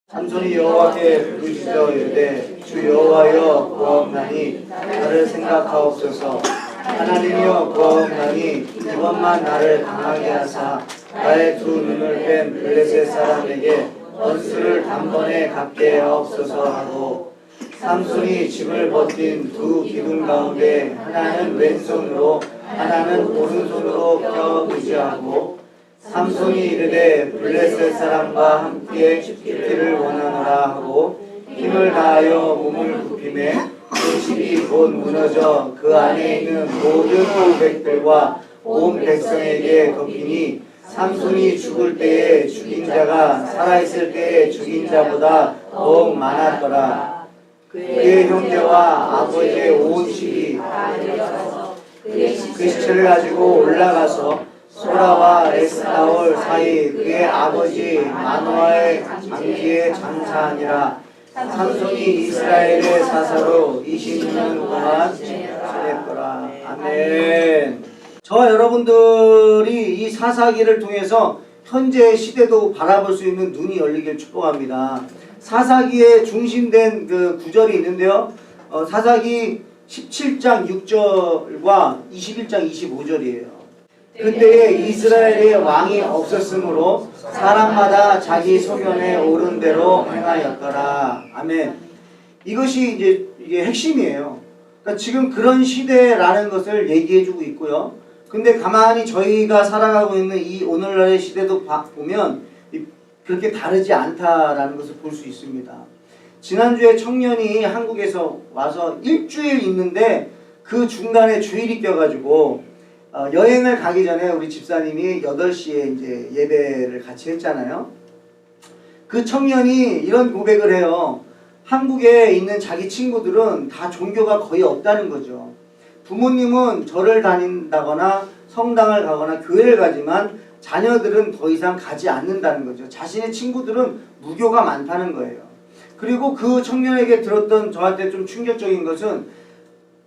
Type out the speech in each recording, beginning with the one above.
삼손이 여호와께 부르짖어 이르되 주 여호와여 구하옵나니 나를 생각하옵소서. 하나님이여 구하옵나니 이번만 나를 강하게 하사 나의 두 눈을 뺀 블레셋 사람에게 원수를 단번에 갚게 하옵소서 하고, 삼손이 짐을 버틴 두 기둥 가운데 하나는 왼손으로 하나는 오른손으로 껴 의지하고, 삼손이 이르되 블레셋 사람과 함께 죽기를 원하노라 하고 힘을 다하여 몸을 굽히매 그 집이 곧 무너져 그 안에 있는 모든 고백들과 온 백성에게 덮이니, 삼손이 죽을 때에 죽인 자가 살아있을 때에 죽인 자보다 더욱 많았더라. 그의 형제와 아버지의 온 집이 그 시체를 가지고 올라가서 소라와 에스타올 사이 그의 아버지 마노아의 장기에 장사하니라. 삼손이 이스라엘의 사사로 20년 동안 지냈더라. 아멘. 저와 여러분들이 이 사사기를 통해서 현재의 시대도 바라볼 수 있는 눈이 열리길 축복합니다. 사사기에 중심된 그 구절이 있는데요. 사사기 17장 6절과 21장 25절이에요. 그때에 이스라엘의 왕이 없었으므로 사람마다 자기 소견에 옳은 대로 행하였더라. 아멘. 이것이 이게 핵심이에요. 그러니까 지금 그런 시대라는 것을 얘기해주고 있고요. 근데 가만히 저희가 살아가고 있는 이 오늘날의 시대도 보면 그렇게 다르지 않다라는 것을 볼 수 있습니다. 지난주에 청년이 한국에서 와서 일주일 있는데 그 중간에 주일이 껴가지고 여행을 가기 전에 우리 집사님이 8시에 이제 예배를 같이 했잖아요. 그 청년이 이런 고백을 해요. 한국에 있는 자기 친구들은 다 종교가 거의 없다는 거죠. 부모님은 절을 다닌다거나 성당을 가거나 교회를 가지만 자녀들은 더 이상 가지 않는다는 거죠. 자신의 친구들은 무교가 많다는 거예요. 그리고 그 청년에게 들었던 저한테 좀 충격적인 것은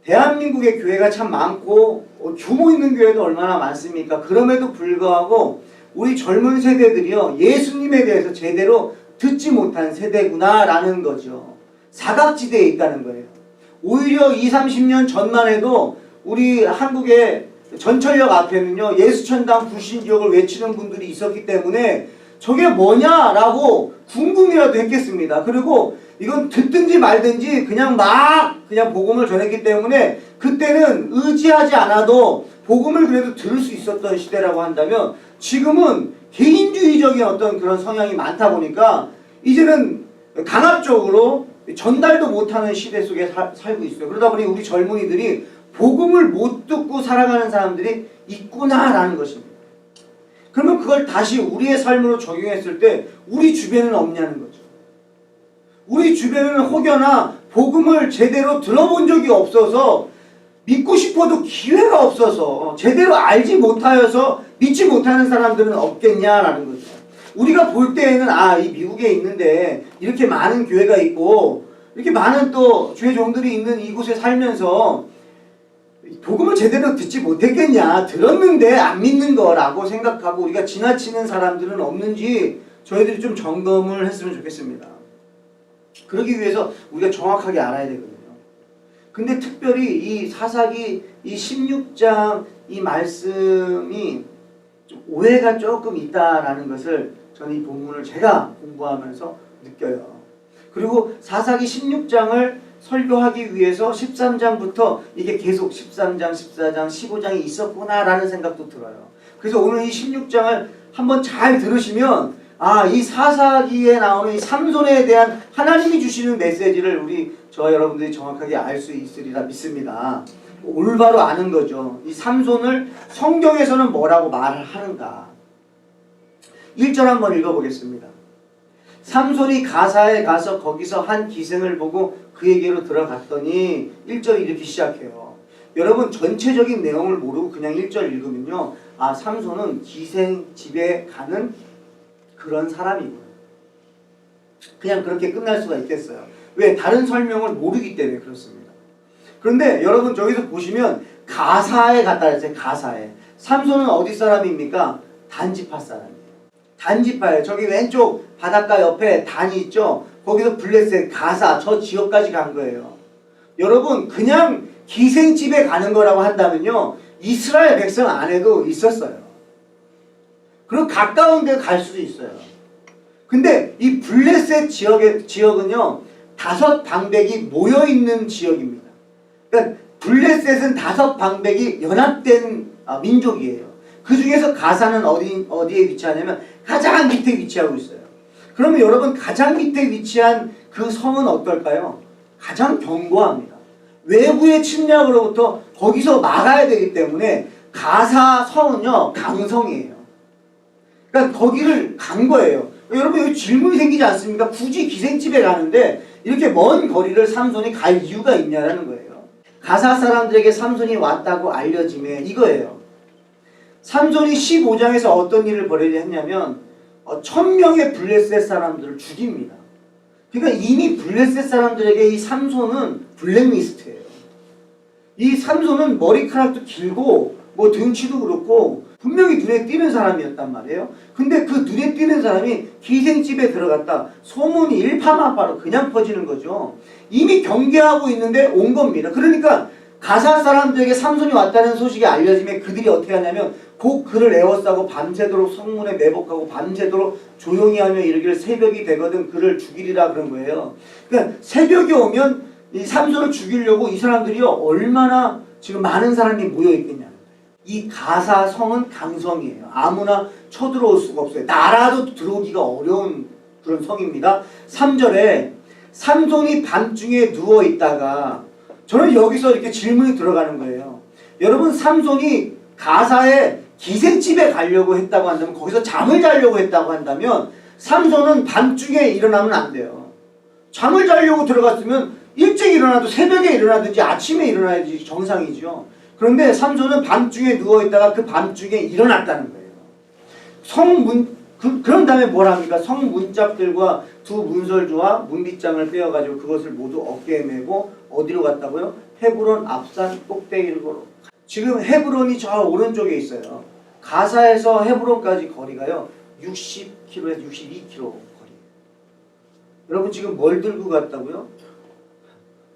대한민국의 교회가 참 많고 규모 있는 교회도 얼마나 많습니까? 그럼에도 불구하고 우리 젊은 세대들이요, 예수님에 대해서 제대로 듣지 못한 세대구나 라는 거죠. 사각지대에 있다는 거예요. 오히려 20, 30년 전만 해도 우리 한국의 전철역 앞에는요, 예수천당 불신지옥을 외치는 분들이 있었기 때문에 저게 뭐냐라고 궁금이라도 했겠습니다. 그리고 이건 듣든지 말든지 그냥 복음을 전했기 때문에 그때는 의지하지 않아도 복음을 그래도 들을 수 있었던 시대라고 한다면, 지금은 개인주의적인 어떤 그런 성향이 많다 보니까 이제는 강압적으로 전달도 못하는 시대 속에 살고 있어요. 그러다 보니 우리 젊은이들이 복음을 못 듣고 살아가는 사람들이 있구나라는 것입니다. 그러면 그걸 다시 우리의 삶으로 적용했을 때 우리 주변에는 없냐는 거죠. 우리 주변에는 혹여나 복음을 제대로 들어본 적이 없어서 믿고 싶어도 기회가 없어서 제대로 알지 못하여서 믿지 못하는 사람들은 없겠냐라는 거죠. 우리가 볼 때에는 이 미국에 있는데 이렇게 많은 교회가 있고 이렇게 많은 또 주의 종들이 있는 이곳에 살면서 복음을 제대로 듣지 못했겠냐, 들었는데 안 믿는 거라고 생각하고 우리가 지나치는 사람들은 없는지 저희들이 좀 점검을 했으면 좋겠습니다. 그러기 위해서 우리가 정확하게 알아야 되거든요. 근데 특별히 이 사사기 이 16장 이 말씀이 좀 오해가 조금 있다라는 것을 저는 이 본문을 제가 공부하면서 느껴요. 그리고 사사기 16장을 설교하기 위해서 13장부터 이게 계속 13장, 14장, 15장이 있었구나라는 생각도 들어요. 그래서 오늘 이 16장을 한번 잘 들으시면 이 사사기에 나오는 이 삼손에 대한 하나님이 주시는 메시지를 저와 여러분들이 정확하게 알 수 있으리라 믿습니다. 올바로 아는 거죠. 이 삼손을 성경에서는 뭐라고 말을 하는가. 1절 한번 읽어보겠습니다. 삼손이 가사에 가서 거기서 한 기생을 보고 그에게로 들어갔더니 1절이 이렇게 시작해요. 여러분 전체적인 내용을 모르고 그냥 1절 읽으면요, 삼손은 기생 집에 가는 그런 사람이구나. 그냥 그렇게 끝날 수가 있겠어요. 왜? 다른 설명을 모르기 때문에 그렇습니다. 그런데 여러분 저기서 보시면 가사에 갔다 했어요. 가사에. 삼손은 어디 사람입니까? 단지파 사람이에요. 단지파예요. 저기 왼쪽 바닷가 옆에 단이 있죠. 거기서 블레셋, 가사 저 지역까지 간 거예요. 여러분 그냥 기생집에 가는 거라고 한다면요, 이스라엘 백성 안에도 있었어요. 그리고 가까운 데 갈 수도 있어요. 근데 이 블레셋 지역은요 5방백이 모여있는 지역입니다. 그러니까 블레셋은 5방백이 연합된 민족이에요. 그 중에서 가사는 어디에 위치하냐면 가장 밑에 위치하고 있어요. 그러면 여러분 가장 밑에 위치한 그 성은 어떨까요? 가장 견고합니다. 외부의 침략으로부터 거기서 막아야 되기 때문에 가사 성은요 강성이에요. 그러니까 거기를 간 거예요. 여러분 여기 질문이 생기지 않습니까? 굳이 기생집에 가는데 이렇게 먼 거리를 삼손이 갈 이유가 있냐라는 거예요. 가사 사람들에게 삼손이 왔다고 알려짐에 이거예요. 삼손이 15장에서 어떤 일을 벌이려 했냐면 1000명의 블레셋 사람들을 죽입니다. 그러니까 이미 블레셋 사람들에게 이 삼손은 블랙리스트예요. 이 삼손은 머리카락도 길고 뭐 등치도 그렇고 분명히 눈에 띄는 사람이었단 말이에요. 근데 그 눈에 띄는 사람이 기생집에 들어갔다. 소문이 일파만파로 그냥 퍼지는 거죠. 이미 경계하고 있는데 온 겁니다. 그러니까 가사 사람들에게 삼손이 왔다는 소식이 알려지면 그들이 어떻게 하냐면 곧 그를 에워싸고 밤새도록 성문에 매복하고 밤새도록 조용히 하며 이르기를 새벽이 되거든 그를 죽이리라 그런 거예요. 그러니까 새벽이 오면 이 삼손을 죽이려고 이 사람들이요 얼마나 지금 많은 사람이 모여 있겠냐. 이 가사 성은 강성이에요. 아무나 쳐들어올 수가 없어요. 나라도 들어오기가 어려운 그런 성입니다. 3절에 삼손이 밤중에 누워있다가, 저는 여기서 이렇게 질문이 들어가는 거예요. 여러분 삼손이 가사에 기생집에 가려고 했다고 한다면, 거기서 잠을 자려고 했다고 한다면 삼손은 밤중에 일어나면 안 돼요. 잠을 자려고 들어갔으면 일찍 일어나도 새벽에 일어나든지 아침에 일어나야지 정상이죠. 그런데 삼손은 밤중에 누워있다가 그 밤중에 일어났다는 거예요. 그런 다음에 뭘 합니까? 성 문짝들과 두 문설주와 문빗장을 빼어가지고 그것을 모두 어깨에 메고 어디로 갔다고요? 헤브론 앞산 꼭대기로. 지금 헤브론이 저 오른쪽에 있어요. 가사에서 헤브론까지 거리가요 60km에서 62km 거리. 여러분 지금 뭘 들고 갔다고요?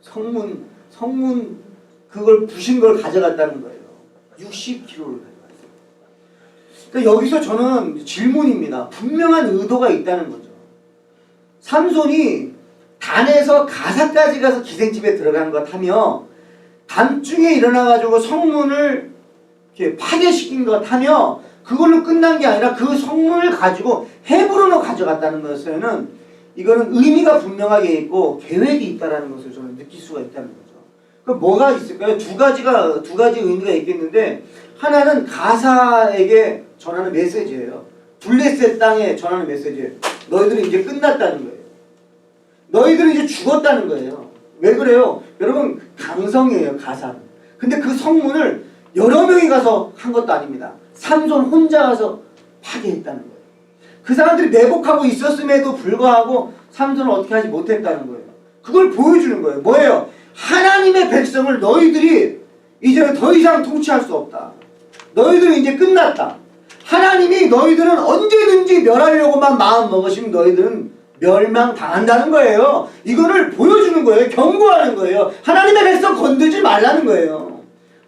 성문 그걸 부신 걸 가져갔다는 거예요. 60km를 가져갔어요. 그러니까 여기서 저는 질문입니다. 분명한 의도가 있다는 거죠. 삼손이 단에서 가사까지 가서 기생집에 들어간 것 하며 밤중에 일어나가지고 성문을 이렇게 파괴시킨 것 하며 그걸로 끝난 게 아니라 그 성문을 가지고 헤브론으로 가져갔다는 것에는 이거는 의미가 분명하게 있고 계획이 있다는 것을 저는 느낄 수가 있다는 거죠. 그럼 뭐가 있을까요? 두 가지 의미가 있겠는데, 하나는 가사에게 전하는 메시지예요. 블레셋 땅에 전하는 메시지예요. 너희들은 이제 끝났다는 거예요. 너희들은 이제 죽었다는 거예요. 왜 그래요? 여러분 강성이에요 가사는. 근데 그 성문을 여러 명이 가서 한 것도 아닙니다. 삼손 혼자 가서 파괴했다는 거예요. 그 사람들이 매복하고 있었음에도 불구하고 삼손을 어떻게 하지 못했다는 거예요. 그걸 보여주는 거예요. 뭐예요? 하나님의 백성을 너희들이 이제는 더 이상 통치할 수 없다. 너희들은 이제 끝났다. 하나님이 너희들은 언제든지 멸하려고만 마음 먹으시면 너희들은 멸망당한다는 거예요. 이거를 보여주는 거예요. 경고하는 거예요. 하나님의 백성 건들지 말라는 거예요.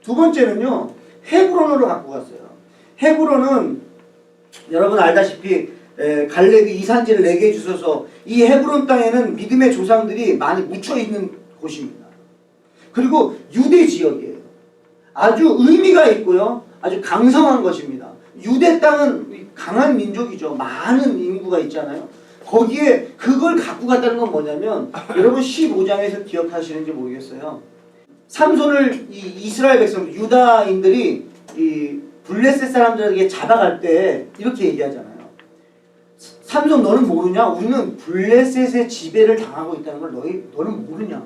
두 번째는요, 헤브론으로 갖고 갔어요. 헤브론은 여러분 알다시피 갈렙이 이산지를 4개 주셔서 이 헤브론 땅에는 믿음의 조상들이 많이 묻혀있는 곳입니다. 그리고 유대 지역이에요. 아주 의미가 있고요. 아주 강성한 것입니다. 유대 땅은 강한 민족이죠. 많은 인구가 있잖아요. 거기에 그걸 갖고 갔다는 건 뭐냐면, 여러분 15장에서 기억하시는지 모르겠어요. 삼손을 이 이스라엘 백성, 유다인들이 이 블레셋 사람들에게 잡아갈 때 이렇게 얘기하잖아요. 삼손 너는 모르냐? 우리는 블레셋의 지배를 당하고 있다는 걸 너는 모르냐?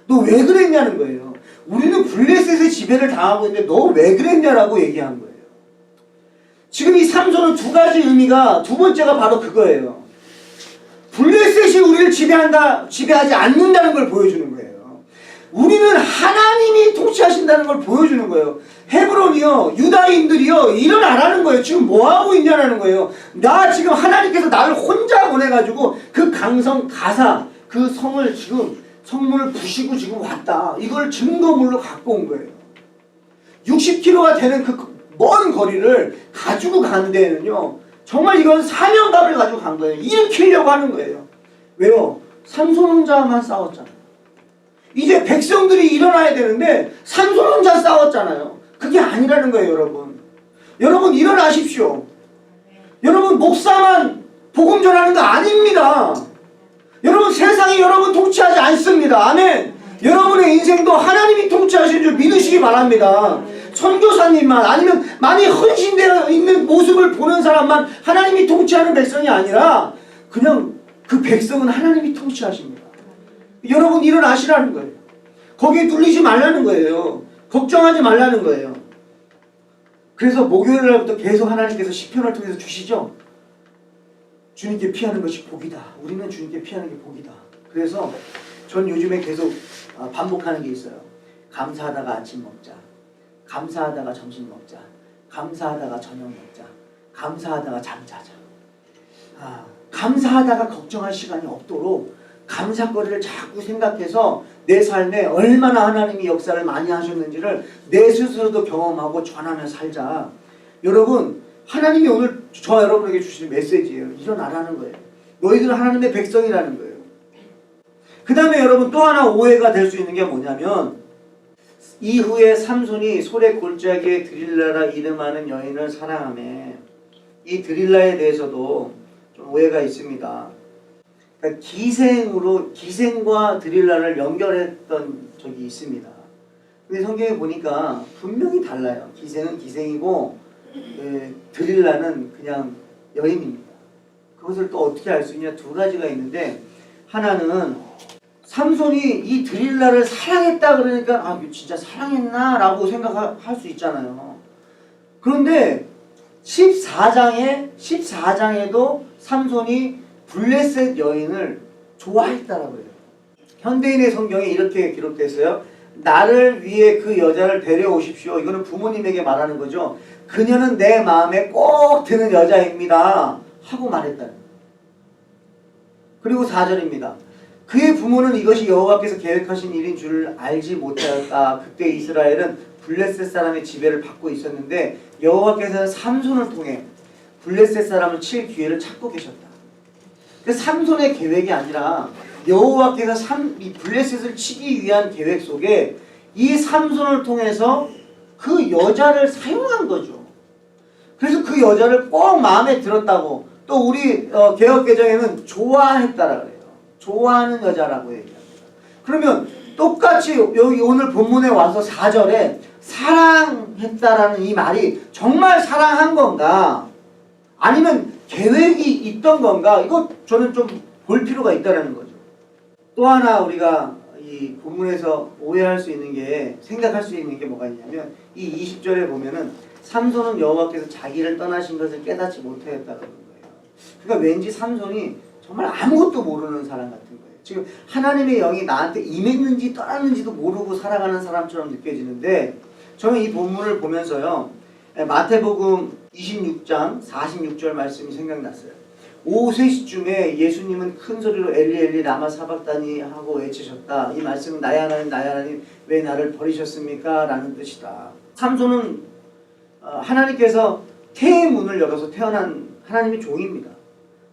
너 왜 그랬냐는 거예요. 우리는 블레셋의 지배를 당하고 있는데 너 왜 그랬냐라고 얘기한 거예요. 지금 이 삼손은 두 가지 의미가, 두 번째가 바로 그거예요. 블레셋이 우리를 지배하지 않는다는 걸 보여주는 거예요. 우리는 하나님이 통치하신다는 걸 보여주는 거예요. 헤브론이요, 유다인들이요, 일어나라는 거예요. 지금 뭐하고 있냐라는 거예요. 나 지금 하나님께서 나를 혼자 보내가지고 그 강성 가사, 그 성을 지금 성문을 부시고 지금 왔다. 이걸 증거물로 갖고 온 거예요. 60km가 되는 그 먼 거리를 가지고 간 데는요, 정말 이건 사명감을 가지고 간 거예요. 일으키려고 하는 거예요. 왜요? 삼손 혼자만 싸웠잖아요. 이제 백성들이 일어나야 되는데 삼손 혼자 싸웠잖아요. 그게 아니라는 거예요, 여러분. 여러분 일어나십시오. 여러분 목사만 복음 전하는 거 아닙니다. 여러분 세상이 여러분 통치하지 않습니다. 아멘. 여러분의 인생도 하나님이 통치하시는 줄 믿으시기 바랍니다. 선교사님만 아니면 많이 헌신되어 있는 모습을 보는 사람만 하나님이 통치하는 백성이 아니라 그냥 그 백성은 하나님이 통치하십니다. 여러분 일어나시라는 거예요. 거기에 뚫리지 말라는 거예요. 걱정하지 말라는 거예요. 그래서 목요일 날부터 계속 하나님께서 시편을 통해서 주시죠. 주님께 피하는 것이 복이다. 우리는 주님께 피하는 게 복이다. 그래서 전 요즘에 계속 반복하는 게 있어요. 감사하다가 아침 먹자. 감사하다가 점심 먹자. 감사하다가 저녁 먹자. 감사하다가 잠자자. 감사하다가 걱정할 시간이 없도록 감사거리를 자꾸 생각해서 내 삶에 얼마나 하나님이 역사를 많이 하셨는지를 내 스스로도 경험하고 전하며 살자. 여러분, 하나님이 오늘 저 여러분에게 주시는 메시지예요. 일어나라는 거예요. 너희들은 하나님의 백성이라는 거예요. 그 다음에 여러분 또 하나 오해가 될 수 있는 게 뭐냐면, 이후에 삼손이 소래 골짜기에 드릴라라 이름하는 여인을 사랑하며, 이 드릴라에 대해서도 좀 오해가 있습니다. 그러니까 기생과 드릴라를 연결했던 적이 있습니다. 근데 성경에 보니까 분명히 달라요. 기생은 기생이고 드릴라는 그냥 여인입니다. 그것을 또 어떻게 알 수 있냐? 두 가지가 있는데, 하나는 삼손이 이 드릴라를 사랑했다 그러니까 진짜 사랑했나? 라고 생각할 수 있잖아요. 그런데 14장에도 삼손이 블레셋 여인을 좋아했다라고 해요. 현대인의 성경에 이렇게 기록됐어요. 나를 위해 그 여자를 데려오십시오. 이거는 부모님에게 말하는 거죠. 그녀는 내 마음에 꼭 드는 여자입니다. 하고 말했다는 거예요. 그리고 4절입니다. 그의 부모는 이것이 여호와께서 계획하신 일인 줄 알지 못하였다. 그때 이스라엘은 블레셋 사람의 지배를 받고 있었는데 여호와께서는 삼손을 통해 블레셋 사람을 칠 기회를 찾고 계셨다. 삼손의 계획이 아니라 여호와께서 이 블레셋을 치기 위한 계획 속에 이 삼손을 통해서 그 여자를 사용한 거죠. 그래서 그 여자를 꼭 마음에 들었다고, 또 우리 개역개정에는 좋아했다라고 해요. 좋아하는 여자라고 얘기합니다. 그러면 똑같이 여기 오늘 본문에 와서 4절에 사랑했다라는 이 말이 정말 사랑한 건가? 아니면 계획이 있던 건가? 이거 저는 좀 볼 필요가 있다라는 거죠. 또 하나 우리가 이 본문에서 오해할 수 있는 게, 생각할 수 있는 게 뭐가 있냐면, 이 20절에 보면은 삼손은 여호와께서 자기를 떠나신 것을 깨닫지 못하였다는 거예요. 그러니까 왠지 삼손이 정말 아무것도 모르는 사람 같은 거예요. 지금 하나님의 영이 나한테 임했는지 떠났는지도 모르고 살아가는 사람처럼 느껴지는데, 저는 이 본문을 보면서요, 마태복음 26장 46절 말씀이 생각났어요. 오후 3시쯤에 예수님은 큰 소리로 엘리 엘리 라마 사박다니 하고 외치셨다. 이 말씀은 나의 하나님 나의 하나님 왜 나를 버리셨습니까? 라는 뜻이다. 삼손은 하나님께서 태의 문을 열어서 태어난 하나님의 종입니다.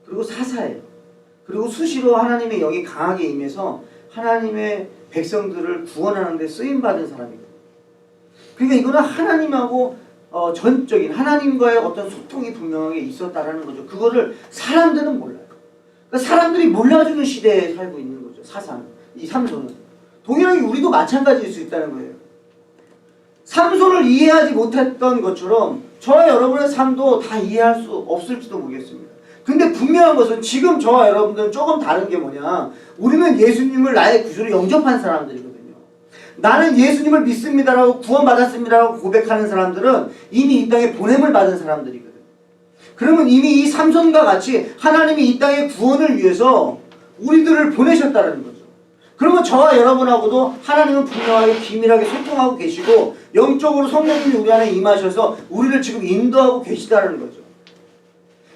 그리고 사사예요. 그리고 수시로 하나님의 영이 강하게 임해서 하나님의 백성들을 구원하는 데 쓰임받은 사람이거든요. 그러니까 이거는 하나님하고 전적인 하나님과의 어떤 소통이 분명하게 있었다라는 거죠. 그거를 사람들은 몰라요. 그러니까 사람들이 몰라주는 시대에 살고 있는 거죠. 이 삼손은. 동일하게 우리도 마찬가지일 수 있다는 거예요. 삼손을 이해하지 못했던 것처럼 저와 여러분의 삶도 다 이해할 수 없을지도 모르겠습니다. 근데 분명한 것은 지금 저와 여러분들은 조금 다른 게 뭐냐, 우리는 예수님을 나의 구주로 영접한 사람들이거든요. 나는 예수님을 믿습니다라고 구원받았습니다라고 고백하는 사람들은 이미 이 땅에 보냄을 받은 사람들이거든요. 그러면 이미 이 삼손과 같이 하나님이 이 땅의 구원을 위해서 우리들을 보내셨다는 거죠. 그러면 저와 여러분하고도 하나님은 분명하게 기밀하게 소통하고 계시고 영적으로 성령님이 우리 안에 임하셔서 우리를 지금 인도하고 계시다는 거죠.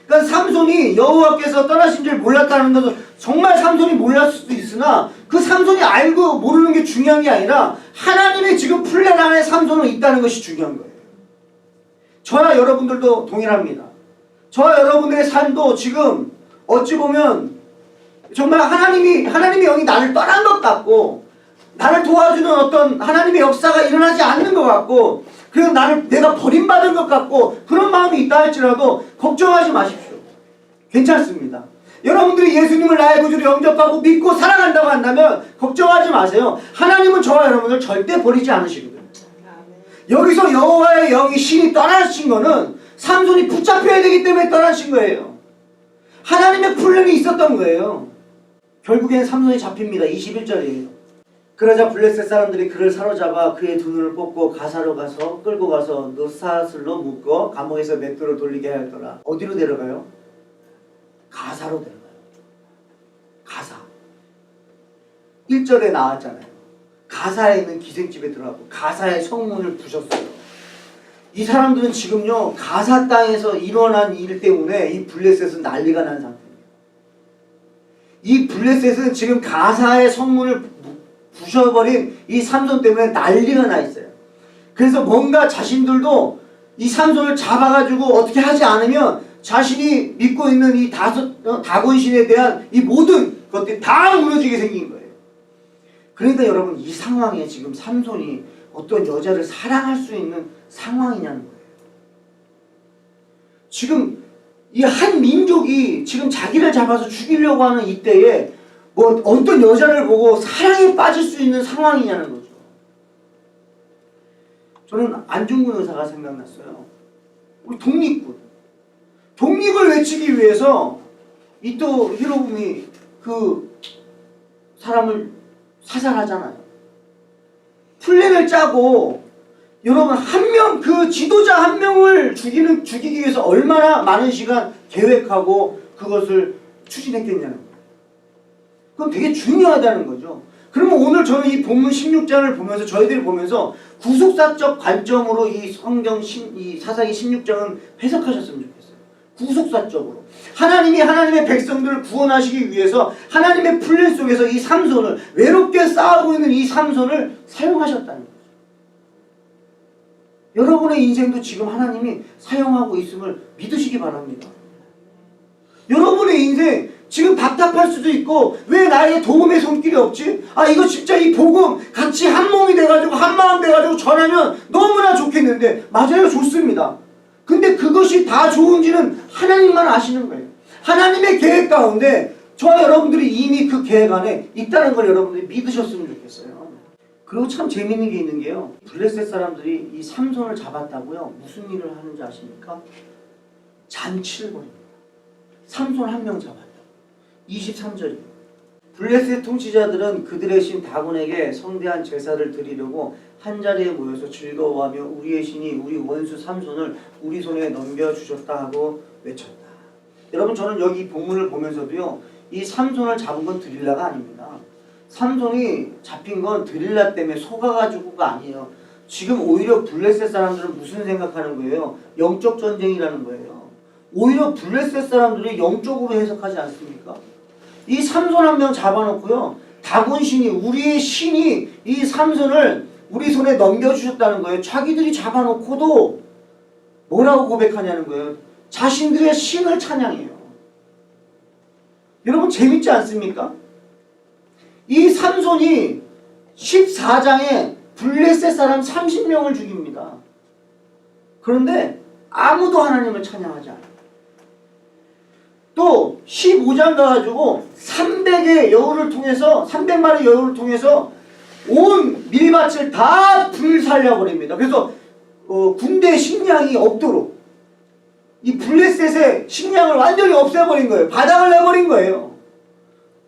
그러니까 삼손이 여호와께서 떠나신 줄 몰랐다는 것은 정말 삼손이 몰랐을 수도 있으나 그 삼손이 알고 모르는 게 중요한 게 아니라 하나님의 지금 플랜 안에 삼손은 있다는 것이 중요한 거예요. 저와 여러분들도 동일합니다. 저와 여러분들의 삶도 지금 어찌 보면 정말 하나님의 영이 나를 떠난 것 같고 나를 도와주는 어떤 하나님의 역사가 일어나지 않는 것 같고 그래서 내가 버림받은 것 같고 그런 마음이 있다 할지라도 걱정하지 마십시오. 괜찮습니다. 여러분들이 예수님을 나의 구주로 영접하고 믿고 사랑한다고 한다면 걱정하지 마세요. 하나님은 저와 여러분을 절대 버리지 않으시거든요. 여기서 여호와의 영이 신이 떠나신 거는 삼손이 붙잡혀야 되기 때문에 떠나신 거예요. 하나님의 플랜이 있었던 거예요. 결국엔 삼손이 잡힙니다. 21절이에요. 그러자 블레셋 사람들이 그를 사로잡아 그의 두 눈을 뽑고 가사로 가서 끌고 가서 노사슬로 묶어 감옥에서 맷돌을 돌리게 하였더라. 어디로 데려가요? 가사로 데려가요. 가사. 1절에 나왔잖아요. 가사에 있는 기생집에 들어가고 가사의 성문을 부셨어요. 이 사람들은 지금요 가사 땅에서 일어난 일 때문에 이 블레셋은 난리가 난 상태입니다. 이 블레셋은 지금 가사의 성문을 부셔버린 이 삼손 때문에 난리가 나 있어요. 그래서 뭔가 자신들도 이 삼손을 잡아가지고 어떻게 하지 않으면 자신이 믿고 있는 이 다곤신에 대한 이 모든 것들이 다 무너지게 생긴 거예요. 그러니까 여러분 이 상황에 지금 삼손이 어떤 여자를 사랑할 수 있는 상황이냐는 거예요. 지금 이 한 민족이 지금 자기를 잡아서 죽이려고 하는 이때에 뭐 어떤 여자를 보고 사랑에 빠질 수 있는 상황이냐는 거죠. 저는 안중근 의사가 생각났어요. 우리 독립군. 독립을 외치기 위해서 이토 히로부미 그 사람을 사살하잖아요. 플랜을 짜고 여러분 한 명 그 지도자 한 명을 죽이기 위해서 얼마나 많은 시간 계획하고 그것을 추진했겠냐는 거예요. 그건 되게 중요하다는 거죠. 그러면 오늘 저는 이 본문 16장을 보면서 저희들이 보면서 구속사적 관점으로 이 성경 이 사사기 16장은 해석하셨으면 좋겠어요. 구속사적으로 하나님이 하나님의 백성들을 구원하시기 위해서 하나님의 플랜 속에서 이 삼손을 외롭게 싸우고 있는 이 삼손을 사용하셨다는 거죠. 여러분의 인생도 지금 하나님이 사용하고 있음을 믿으시기 바랍니다. 여러분의 인생 지금 답답할 수도 있고 왜 나에게 도움의 손길이 없지? 아 이거 진짜 이 복음 같이 한 몸이 돼가지고 한 마음 돼가지고 전하면 너무나 좋겠는데 맞아요 좋습니다. 근데 그것이 다 좋은지는 하나님만 아시는 거예요. 하나님의 계획 가운데 저와 여러분들이 이미 그 계획 안에 있다는 걸 여러분들이 믿으셨으면 좋겠어요. 그리고 참 재밌는 게 있는 게요. 블레셋 사람들이 이 삼손을 잡았다고요. 무슨 일을 하는지 아십니까? 잔치를 벌입니다. 삼손 한 명 잡았다. 23절이에요. 블레셋 통치자들은 그들의 신 다곤에게 성대한 제사를 드리려고 한자리에 모여서 즐거워하며 우리의 신이 우리 원수 삼손을 우리 손에 넘겨주셨다 하고 외쳤다. 여러분 저는 여기 본문을 보면서도요. 이 삼손을 잡은 건 드릴라가 아닙니다. 삼손이 잡힌 건 드릴라 때문에 속아가지고가 아니에요. 지금 오히려 블레셋 사람들은 무슨 생각하는 거예요? 영적 전쟁이라는 거예요. 오히려 블레셋 사람들이 영적으로 해석하지 않습니까? 이 삼손 한 명 잡아놓고요. 다곤신이 우리의 신이 이 삼손을 우리 손에 넘겨주셨다는 거예요. 자기들이 잡아놓고도 뭐라고 고백하냐는 거예요. 자신들의 신을 찬양해요. 여러분 재밌지 않습니까? 이 삼손이 14장에 블레셋 사람 30명을 죽입니다. 그런데 아무도 하나님을 찬양하지 않아요. 또 15장 가가지고 300의 여우를 통해서 300마리 여우를 통해서 온 밀밭을 다 불살려버립니다. 그래서 군대 식량이 없도록 이 블레셋의 식량을 완전히 없애버린 거예요. 바닥을 내버린 거예요.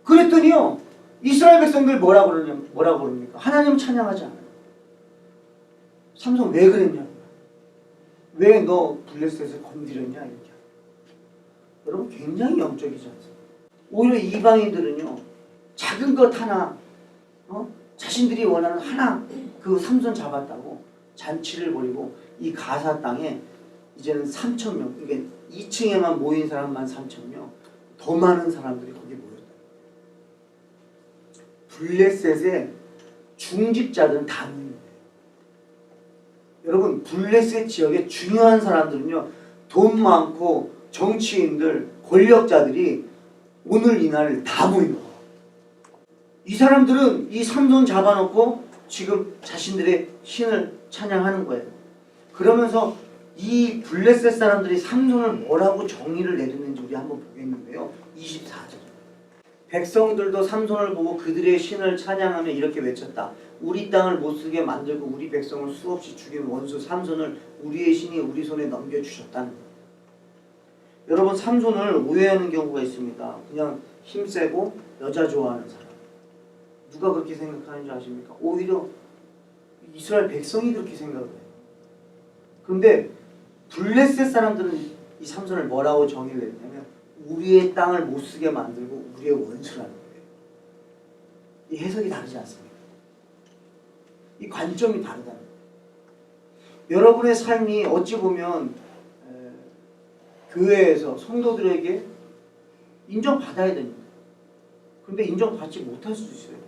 그랬더니요 이스라엘 백성들 뭐라고 그럽니까? 하나님 찬양하지 않아요. 삼손 왜 그랬냐? 왜 너 블레셋을 건드렸냐? 이렇게. 여러분 굉장히 영적이지 않습니까? 오히려 이방인들은요 작은 것 하나 자신들이 원하는 하나 그 삼손 잡았다고 잔치를 벌이고 이 가사 땅에 이제는 3,000명, 그러니까 2층에만 모인 사람만 3,000명, 더 많은 사람들이 거기 모였다. 블레셋의 중직자들은 다 모인 거예요. 여러분, 블레셋 지역의 중요한 사람들은요, 돈 많고 정치인들, 권력자들이 오늘 이날 다 모인 거예요. 이 사람들은 이 삼손 잡아놓고 지금 자신들의 신을 찬양하는 거예요. 그러면서 이 블레셋 사람들이 삼손을 뭐라고 정의를 내렸는지 우리 한번 보겠는데요. 24절. 백성들도 삼손을 보고 그들의 신을 찬양하며 이렇게 외쳤다. 우리 땅을 못쓰게 만들고 우리 백성을 수없이 죽인 원수 삼손을 우리의 신이 우리 손에 넘겨주셨다는 거예요. 여러분, 삼손을 오해하는 경우가 있습니다. 그냥 힘세고 여자 좋아하는 사람. 누가 그렇게 생각하는지 아십니까? 오히려 이스라엘 백성이 그렇게 생각을 해요. 그런데 블레셋 사람들은 이 삼손을 뭐라고 정의를 했냐면 우리의 땅을 못쓰게 만들고 우리의 원수라는 거예요. 이 해석이 다르지 않습니까? 이 관점이 다르다는 거예요. 여러분의 삶이 어찌 보면 교회에서 성도들에게 인정받아야 됩니다. 그런데 인정받지 못할 수도 있어요.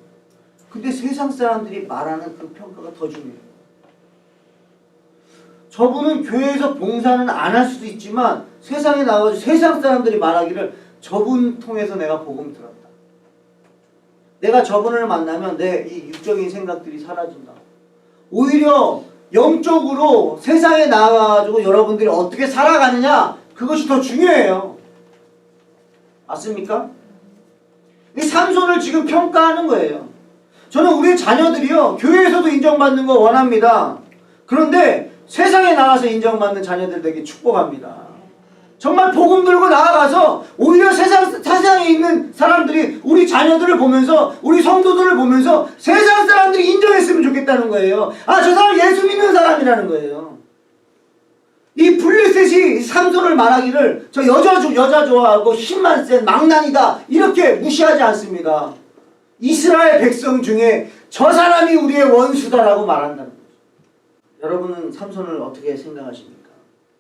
근데 세상 사람들이 말하는 그 평가가 더 중요해요. 저분은 교회에서 봉사는 안 할 수도 있지만 세상에 나와서 세상 사람들이 말하기를 저분 통해서 내가 복음 들었다. 내가 저분을 만나면 내 이 육적인 생각들이 사라진다. 오히려 영적으로 세상에 나와가지고 여러분들이 어떻게 살아가느냐, 그것이 더 중요해요. 맞습니까? 이 삼손을 지금 평가하는 거예요. 저는 우리 자녀들이요, 교회에서도 인정받는 거 원합니다. 그런데 세상에 나가서 인정받는 자녀들 되게 축복합니다. 정말 복음 들고 나아가서 오히려 세상에 있는 사람들이 우리 자녀들을 보면서, 우리 성도들을 보면서 세상 사람들이 인정했으면 좋겠다는 거예요. 아, 저 사람 예수 믿는 사람이라는 거예요. 이 블레셋이 삼손을 말하기를 저 여자 좋아하고 힘만 센 망난이다 이렇게 무시하지 않습니다. 이스라엘 백성 중에 저 사람이 우리의 원수다라고 말한다는 거죠. 여러분은 삼손을 어떻게 생각하십니까?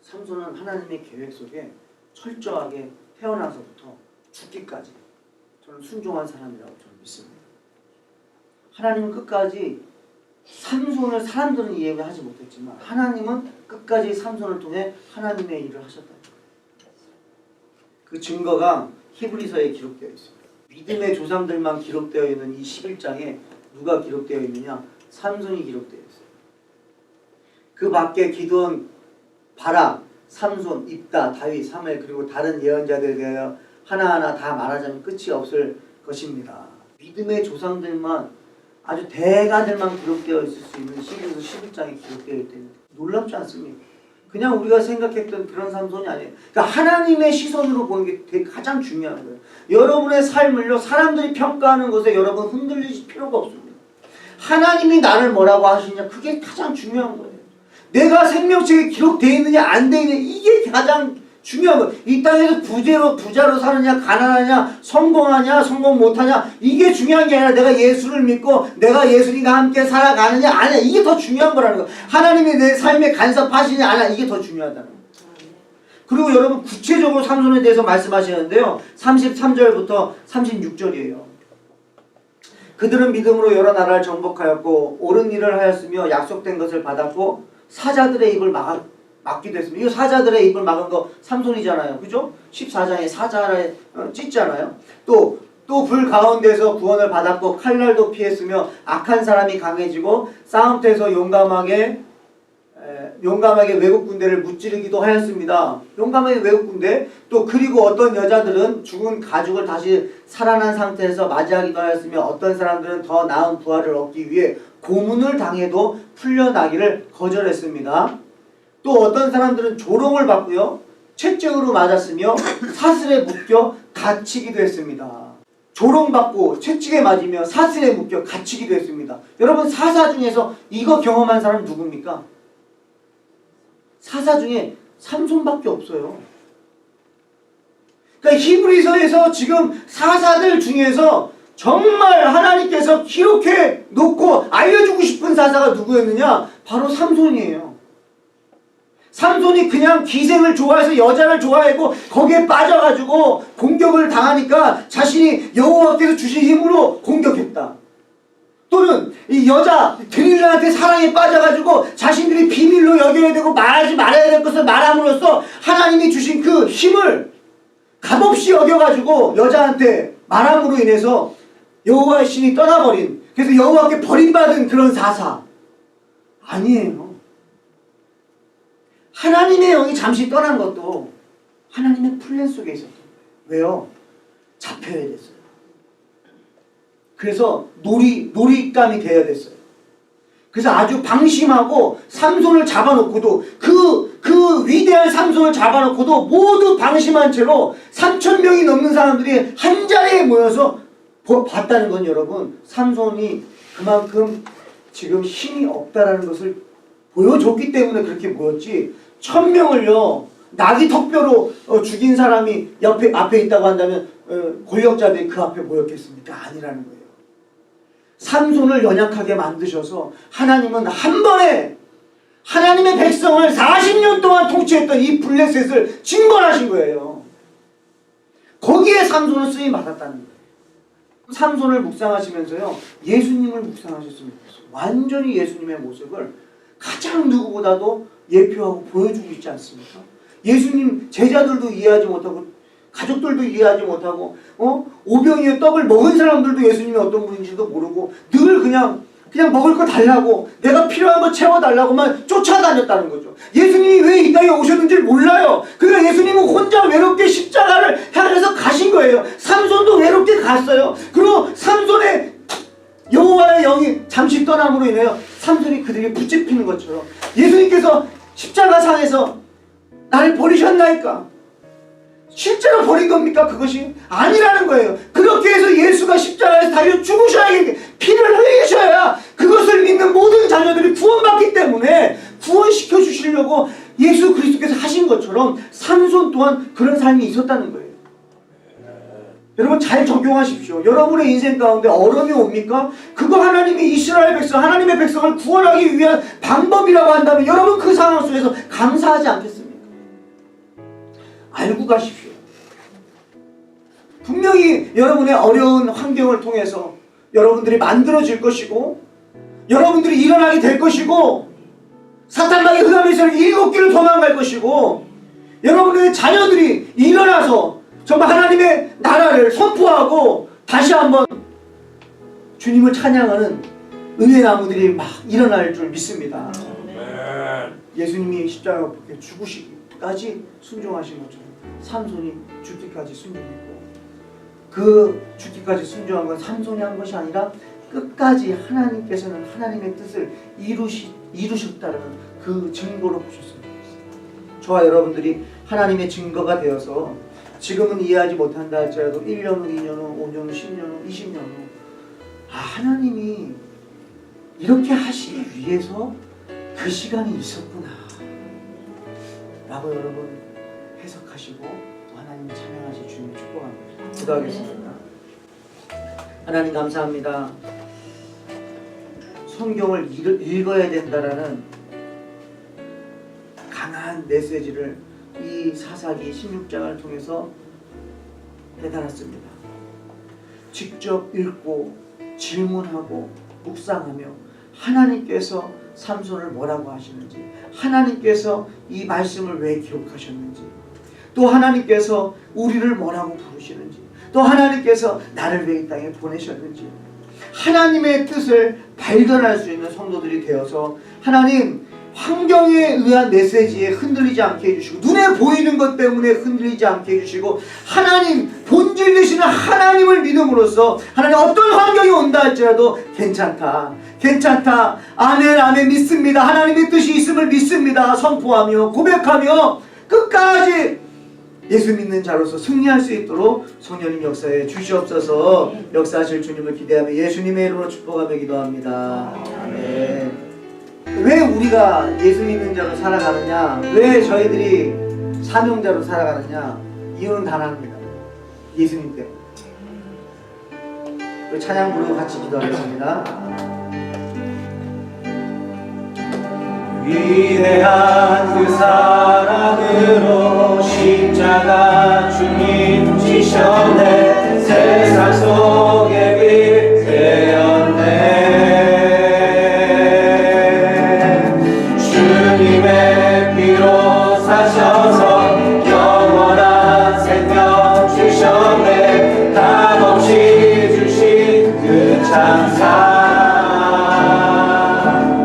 삼손은 하나님의 계획 속에 철저하게 태어나서부터 죽기까지 저는 순종한 사람이라고 저는 믿습니다. 하나님은 끝까지 삼손을 사람들은 이해를 하지 못했지만 하나님은 끝까지 삼손을 통해 하나님의 일을 하셨다. 그 증거가 히브리서에 기록되어 있습니다. 믿음의 조상들만 기록되어 있는 이 11장에 누가 기록되어 있느냐? 삼손이 기록되어 있어요. 그 밖에 기드온, 바락, 삼손, 입다, 다윗, 사무엘 그리고 다른 예언자들에 대하여 하나하나 다 말하자면 끝이 없을 것입니다. 믿음의 조상들만, 아주 대가들만 기록되어 있을 수 있는 히브리서 11장에 기록되어 있다는, 놀랍지 않습니까? 그냥 우리가 생각했던 그런 삼손이 아니에요. 그러니까 하나님의 시선으로 보는 게 되게 가장 중요한 거예요. 여러분의 삶을요, 사람들이 평가하는 것에 여러분 흔들리실 필요가 없습니다. 하나님이 나를 뭐라고 하시냐, 그게 가장 중요한 거예요. 내가 생명책에 기록되어 있느냐 안 되어 있느냐, 이게 가장 중요한 거예요. 이 땅에서 부자로 사느냐 가난하냐 성공하냐 성공 못하냐, 이게 중요한 게 아니라 내가 예수를 믿고 내가 예수님과 함께 살아가느냐 아니냐, 이게 더 중요한 거라는 거예요. 하나님이 내 삶에 간섭하시냐 아니냐, 이게 더 중요하다는 거예요. 그리고 여러분 구체적으로 삼손에 대해서 말씀하시는데요, 33절부터 36절이에요. 그들은 믿음으로 여러 나라를 정복하였고 옳은 일을 하였으며 약속된 것을 받았고 사자들의 입을 막기도 했습니다. 이거 사자들의 입을 막은 거 삼손이잖아요. 그죠? 14장에 사자를 찢잖아요. 또 불 가운데서 구원을 받았고 칼날도 피했으며 악한 사람이 강해지고 싸움터에서 용감하게 외국 군대를 무찌르기도 하였습니다. 용감하게 외국 군대. 또 그리고 어떤 여자들은 죽은 가죽을 다시 살아난 상태에서 맞이하기도 하였으며 어떤 사람들은 더 나은 부활을 얻기 위해 고문을 당해도 풀려나기를 거절했습니다. 또 어떤 사람들은 조롱을 받고요, 채찍으로 맞았으며 사슬에 묶여 갇히기도 했습니다. 조롱받고 채찍에 맞으며 사슬에 묶여 갇히기도 했습니다. 여러분, 사사 중에서 이거 경험한 사람 누굽니까? 사사 중에 삼손밖에 없어요. 그러니까 히브리서에서 지금 사사들 중에서 정말 하나님께서 기록해 놓고 알려주고 싶은 사사가 누구였느냐? 바로 삼손이에요. 삼손이 그냥 기생을 좋아해서 여자를 좋아하고 거기에 빠져가지고 공격을 당하니까 자신이 여호와께서 주신 힘으로 공격했다. 또는 이 여자 드릴라한테 사랑에 빠져가지고 자신들이 비밀로 여겨야 되고 말하지 말아야 될 것을 말함으로써 하나님이 주신 그 힘을 값없이 여겨가지고 여자한테 말함으로 인해서 여호와의 신이 떠나버린, 그래서 여호와께 버림받은 그런 사사 아니에요. 하나님의 영이 잠시 떠난 것도 하나님의 플랜 속에 있었던 거예요. 왜요? 잡혀야 됐어요. 그래서 놀잇감이 되어야 됐어요. 그래서 아주 방심하고 삼손을 잡아놓고도 그 위대한 삼손을 잡아놓고도 모두 방심한 채로 3,000명이 넘는 사람들이 한 자리에 모여서 봤다는 건 여러분, 삼손이 그만큼 지금 힘이 없다라는 것을 보여줬기 때문에 그렇게 모였지, 1,000명을요 나귀 턱뼈로 죽인 사람이 앞에 있다고 한다면 권력자들이 그 앞에 모였겠습니까? 아니라는 거예요. 삼손을 연약하게 만드셔서 하나님은 한 번에 하나님의 백성을 40년 동안 통치했던 이 블레셋을 징벌하신 거예요. 거기에 삼손은 쓰임 받았다는 거예요. 삼손을 묵상하시면서요 예수님을 묵상하셨으면 좋겠어요. 완전히 예수님의 모습을 가장 누구보다도 예표하고 보여주고 있지 않습니까? 예수님 제자들도 이해하지 못하고 가족들도 이해하지 못하고 오병이어 떡을 먹은 사람들도 예수님이 어떤 분인지도 모르고 늘 그냥 먹을 거 달라고, 내가 필요한 거 채워달라고만 쫓아다녔다는 거죠. 예수님이 왜 이 땅에 오셨는지 몰라요. 그러니까 예수님은 혼자 외롭게 십자가를 향해서 가신 거예요. 삼손도 외롭게 갔어요. 그리고 삼손의 여호와의 영이 잠시 떠남으로 인하여 삼손이 그들에게 붙잡히는 것처럼 예수님께서 십자가상에서 나를 버리셨나이까? 실제로 버린 겁니까? 그것이 아니라는 거예요. 그렇게 해서 예수가 십자가에서 달려 죽으셔야, 피를 흘리셔야 그것을 믿는 모든 자녀들이 구원받기 때문에 구원시켜 주시려고 예수 그리스도께서 하신 것처럼 삼손 또한 그런 삶이 있었다는 거예요. 여러분 잘 적용하십시오. 여러분의 인생 가운데 어려움이 옵니까? 그거 하나님이 이스라엘 백성, 하나님의 백성을 구원하기 위한 방법이라고 한다면 여러분 그 상황 속에서 감사하지 않겠습니까? 알고 가십시오. 분명히 여러분의 어려운 환경을 통해서 여러분들이 만들어질 것이고 여러분들이 일어나게 될 것이고 사탄막의 흑암에서 7길을 도망갈 것이고 여러분의 자녀들이 일어나서 정말 하나님의 나라를 선포하고 다시 한번 주님을 찬양하는 은혜 나무들이 막 일어날 줄 믿습니다. 예수님이 십자가 밖에 죽으시기까지 순종하신 것처럼 삼손이 죽기까지 순종했고, 그 죽기까지 순종한 건 삼손이 한 것이 아니라 끝까지 하나님께서는 하나님의 뜻을 이루셨다는 그 증거로 보셨습니다. 저와 여러분들이 하나님의 증거가 되어서 지금은 이해하지 못한다 할지라도 1년 후, 2년 후, 5년 후, 10년 후, 20년 후 하나님이 이렇게 하시기 위해서 그 시간이 있었구나 라고 여러분 해석하시고 하나님을 찬양하실 주님을 축복합니다. 기도하겠습니다. 하나님 감사합니다. 성경을 읽어야 된다라는 강한 메시지를 이 사사기 16장을 통해서 깨달았습니다. 직접 읽고 질문하고 묵상하며 하나님께서 삼손을 뭐라고 하시는지, 하나님께서 이 말씀을 왜 기록하셨는지, 또 하나님께서 우리를 뭐라고 부르시는지, 또 하나님께서 나를 왜 이 땅에 보내셨는지 하나님의 뜻을 발견할 수 있는 성도들이 되어서 하나님 환경에 의한 메시지에 흔들리지 않게 해주시고 눈에 보이는 것 때문에 흔들리지 않게 해주시고 하나님 본질 되시는 하나님을 믿음으로써 하나님 어떤 환경이 온다 할지라도 괜찮다 아멘 믿습니다. 하나님의 뜻이 있음을 믿습니다. 선포하며 고백하며 끝까지 예수 믿는 자로서 승리할 수 있도록 성령님 역사에 주시옵소서. 역사하실 주님을 기대하며 예수님의 이름으로 축복하며 기도합니다. 아멘. 왜 우리가 예수 믿는 자로 살아가느냐, 왜 저희들이 사명자로 살아가느냐, 이유는 단 하나입니다. 예수님 때문에. 우리 찬양 부르고 같이 기도하겠습니다. 위대한 그 사랑으로 십자가 주님 지셨네. 세상 속에 빛 되었네. 주님의 피로 사셔서 영원한 생명 주셨네. 값없이 주신 그 찬사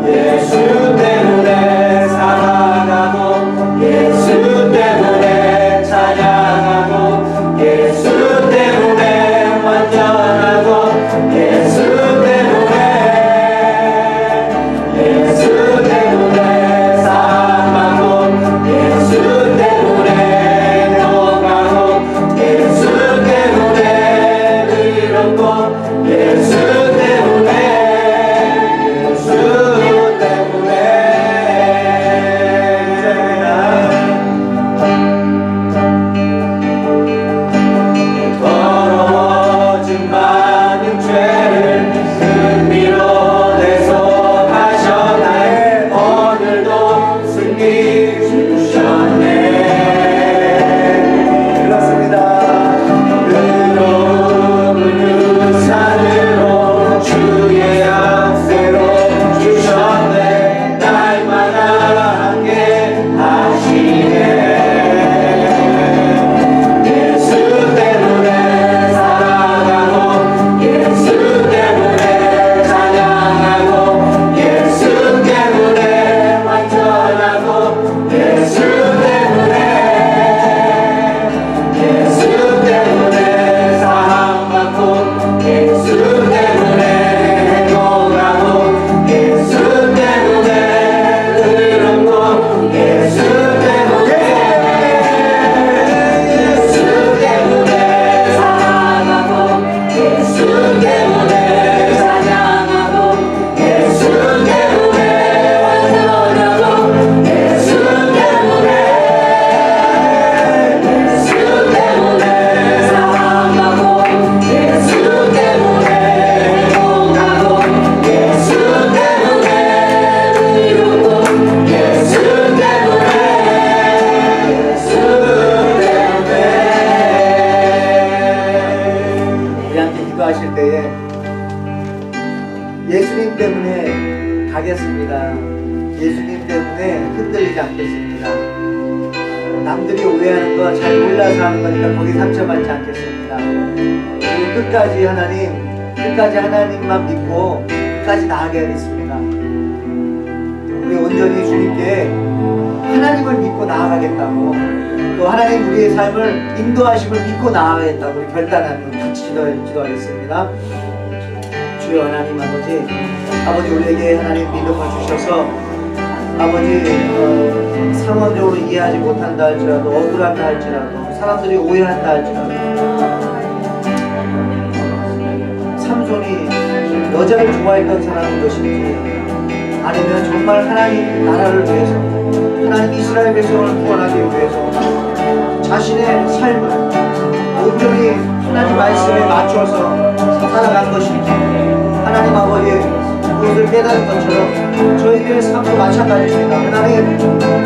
예수 때문에 살아가고 예수 때문에 찬양하고 예수 때문에 완전하고 예수 때문에 사랑받고 예수 때문에 행복하고 예수 때문에 의롭고 예수 때문에 더러워진 많은 죄를 승리로 대속하셨네. 오늘도 승리 주셨네. 그렇습니다. 의로움을 유산으로 주의 약세로 주셨네. 날마다 함께 하시네. 예수 때문에 살아가고 예수 때문에 찬양하고 예수 때문에 완전하고 예수 때문에 사랑받고 예수 때문에 행복하고 예수 때문에 의롭고 예수 때문에 사랑하고 예수 때문에 찬양하고 예수 때문에 완전하고 예수 때문에 사랑하고 예수 때문에 행복하고 예수 때문에 의롭고 예수 때문에 우리 함께 기도하실 때에 예수님 때문에 가겠습니다. 예수님 때문에 흔들리지 않겠습니다. 남들이 오해하는 거 잘 몰라서 하는 거니까 거기 상처받지 않겠습니다. 그리고 끝까지 하나님만 믿고 끝까지 나아가겠습니다. 우리 온전히 주님께 하나님을 믿고 나아가겠다고, 또 하나님 우리의 삶을 인도하심을 믿고 나아가겠다고 우리 결단하며 같이 기도하겠습니다. 주여 하나님 아버지 우리에게 하나님 믿음을 주셔서 아버지 상황적으로 이해하지 못한다 할지라도, 억울한다 할지라도, 사람들이 오해한다 할지라도, 삼손이 여자를 좋아했던 사람인 것인지, 아니면 정말 하나님 나라를 위해서, 하나님 이스라엘 백성을 구원하기 위해서 자신의 삶을 온전히 하나님 말씀에 맞춰서 살아간 것인지, 하나님 아버지 그것을 깨달은 것처럼 저희들의 삶도 마찬가지입니다. 하나님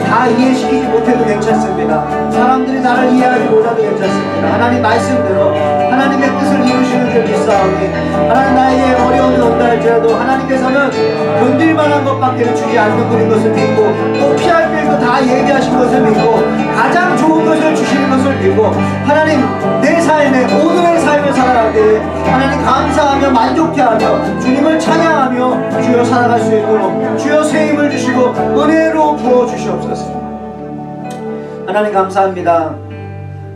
다 이해시키지 못해도 괜찮습니다. 사람들이 나를 이해하지 못해도 괜찮습니다. 하나님 말씀대로 하나님의 뜻을 이루시는 줄 믿사오니, 하나님 나에게 어려움이 온다 할지라도 하나님께서는 견딜 만한 것밖에 주지 않는 분인 것을 믿고, 또 피할 길도 다 예비하신 것을 믿고, 가장 좋은 것을 주시는 것을 믿고, 하나님 내 삶에 오늘의 삶을 살아갈 때 하나님 감사하며 만족해하며 주님을 찬양하며 주여 살아갈 수 있도록 주여 새 힘을 주시고 은혜로 부어주시옵소서. 하나님 감사합니다.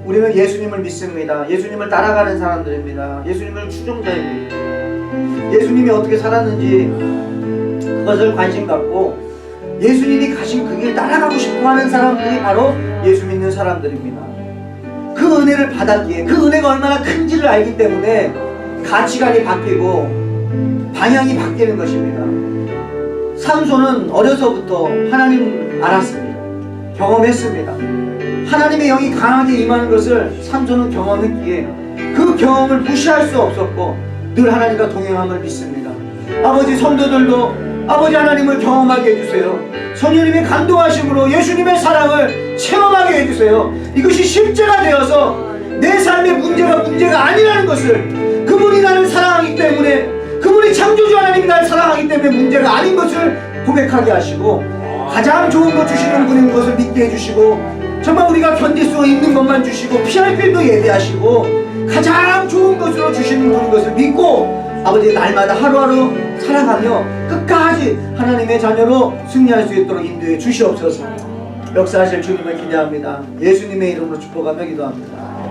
우리는 예수님을 믿습니다. 예수님을 따라가는 사람들입니다. 예수님을 추종자입니다. 예수님이 어떻게 살았는지 그것을 관심 갖고 예수님이 가신 그 길 따라가고 싶어하는 사람들이 바로 예수 믿는 사람들입니다. 그 은혜를 받았기에, 그 은혜가 얼마나 큰지를 알기 때문에 가치관이 바뀌고 방향이 바뀌는 것입니다. 삼손은 어려서부터 하나님 알았습니다. 경험했습니다. 하나님의 영이 강하게 임하는 것을 삼손은 경험했기에 그 경험을 무시할 수 없었고, 늘 하나님과 동행함을 믿습니다. 아버지, 성도들도 아버지 하나님을 경험하게 해주세요. 성령님의 감동하심으로 예수님의 사랑을 체험하게 해주세요. 이것이 실제가 되어서 내 삶의 문제가 아니라는 것을, 그분이 나를 사랑하기 때문에, 그분이 창조주 하나님이 나를 사랑하기 때문에 문제가 아닌 것을 고백하게 하시고, 가장 좋은 것 주시는 분인 것을 믿게 해주시고, 정말 우리가 견딜 수 있는 것만 주시고 피할 길도 예배하시고 가장 좋은 것으로 주시는 분인 것을 믿고 아버지 날마다 하루하루 살아가며 끝까지 하나님의 자녀로 승리할 수 있도록 인도해 주시옵소서. 역사하실 주님을 기대합니다. 예수님의 이름으로 축복하며 기도합니다.